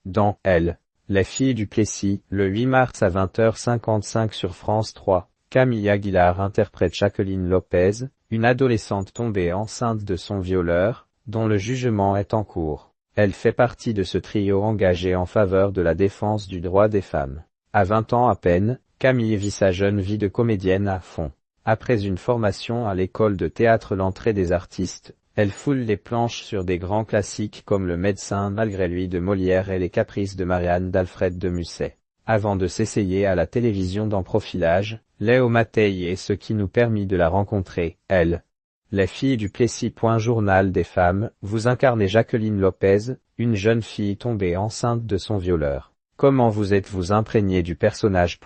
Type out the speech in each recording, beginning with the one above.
dans Elle, les filles du Plessis, le 8 mars à 20h55 sur France 3, Camille Aguilar interprète Jacqueline Lopez, une adolescente tombée enceinte de son violeur, dont le jugement est en cours. Elle fait partie de ce trio engagé en faveur de la défense du droit des femmes. À 20 ans à peine, Camille vit sa jeune vie de comédienne à fond. Après une formation à l'école de théâtre L'Entrée des artistes, elle foule les planches sur des grands classiques comme Le Médecin malgré lui de Molière et Les Caprices de Marianne d'Alfred de Musset. Avant de s'essayer à la télévision dans Profilage, Léo Mattei est ce qui nous permit de la rencontrer, Elle. Les filles du Plessis. Journal des femmes, vous incarnez Jacqueline Lopez, une jeune fille tombée enceinte de son violeur. Comment vous êtes-vous imprégné du personnage?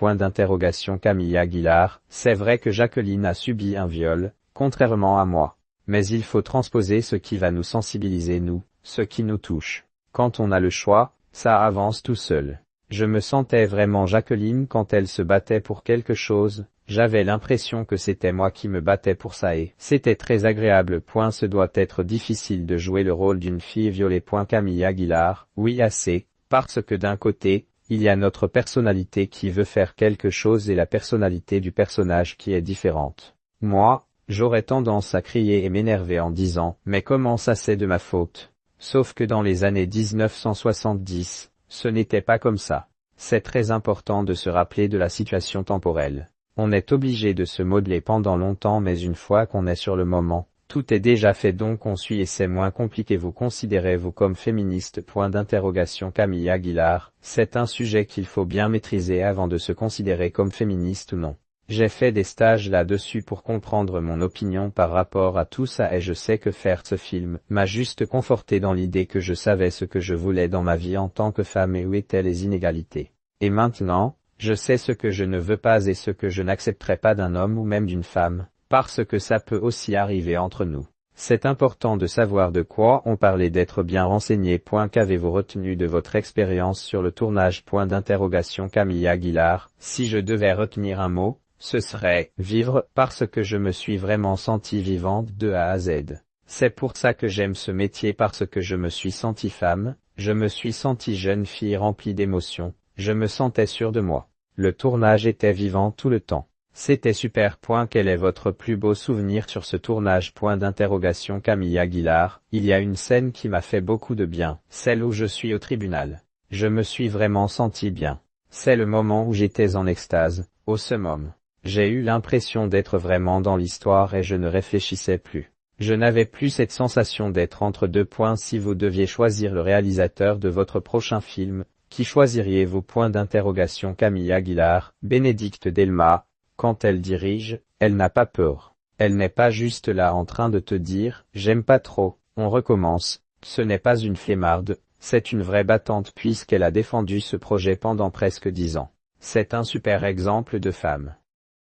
Camille Aguilar, c'est vrai que Jacqueline a subi un viol, contrairement à moi. Mais il faut transposer ce qui va nous sensibiliser nous, ce qui nous touche. Quand on a le choix, ça avance tout seul. Je me sentais vraiment Jacqueline quand elle se battait pour quelque chose, j'avais l'impression que c'était moi qui me battais pour ça et c'était très agréable. Ce doit être difficile de jouer le rôle d'une fille violée. Camille Aguilar, oui assez, parce que d'un côté, il y a notre personnalité qui veut faire quelque chose et la personnalité du personnage qui est différente. Moi, j'aurais tendance à crier et m'énerver en disant « Mais comment ça c'est de ma faute ?» Sauf que dans les années 1970, ce n'était pas comme ça. C'est très important de se rappeler de la situation temporelle. On est obligé de se modeler pendant longtemps mais une fois qu'on est sur le moment, tout est déjà fait donc on suit et c'est moins compliqué. Vous considérez-vous comme féministe? Camille Aguilar, c'est un sujet qu'il faut bien maîtriser avant de se considérer comme féministe ou non. J'ai fait des stages là-dessus pour comprendre mon opinion par rapport à tout ça et je sais que faire ce film m'a juste conforté dans l'idée que je savais ce que je voulais dans ma vie en tant que femme et où étaient les inégalités. Et maintenant, je sais ce que je ne veux pas et ce que je n'accepterai pas d'un homme ou même d'une femme, parce que ça peut aussi arriver entre nous. C'est important de savoir de quoi on parlait, d'être bien renseigné. Qu'avez-vous retenu de votre expérience sur le tournage? Camille Aguilar, si je devais retenir un mot, ce serait « vivre » parce que je me suis vraiment sentie vivante de A à Z. C'est pour ça que j'aime ce métier parce que je me suis sentie femme, je me suis sentie jeune fille remplie d'émotions, je me sentais sûre de moi. Le tournage était vivant tout le temps. C'était super. Quel est votre plus beau souvenir sur ce tournage? Camille Aguilar, il y a une scène qui m'a fait beaucoup de bien, celle où je suis au tribunal. Je me suis vraiment sentie bien. C'est le moment où j'étais en extase, au summum. J'ai eu l'impression d'être vraiment dans l'histoire et je ne réfléchissais plus. Je n'avais plus cette sensation d'être entre deux. Si vous deviez choisir le réalisateur de votre prochain film, qui choisiriez-vous? Camille Aguilar, Bénédicte Delma. Quand elle dirige, elle n'a pas peur. Elle n'est pas juste là en train de te dire « j'aime pas trop, on recommence ». Ce n'est pas une flemmarde, c'est une vraie battante puisqu'elle a défendu ce projet pendant presque 10 ans. C'est un super exemple de femme.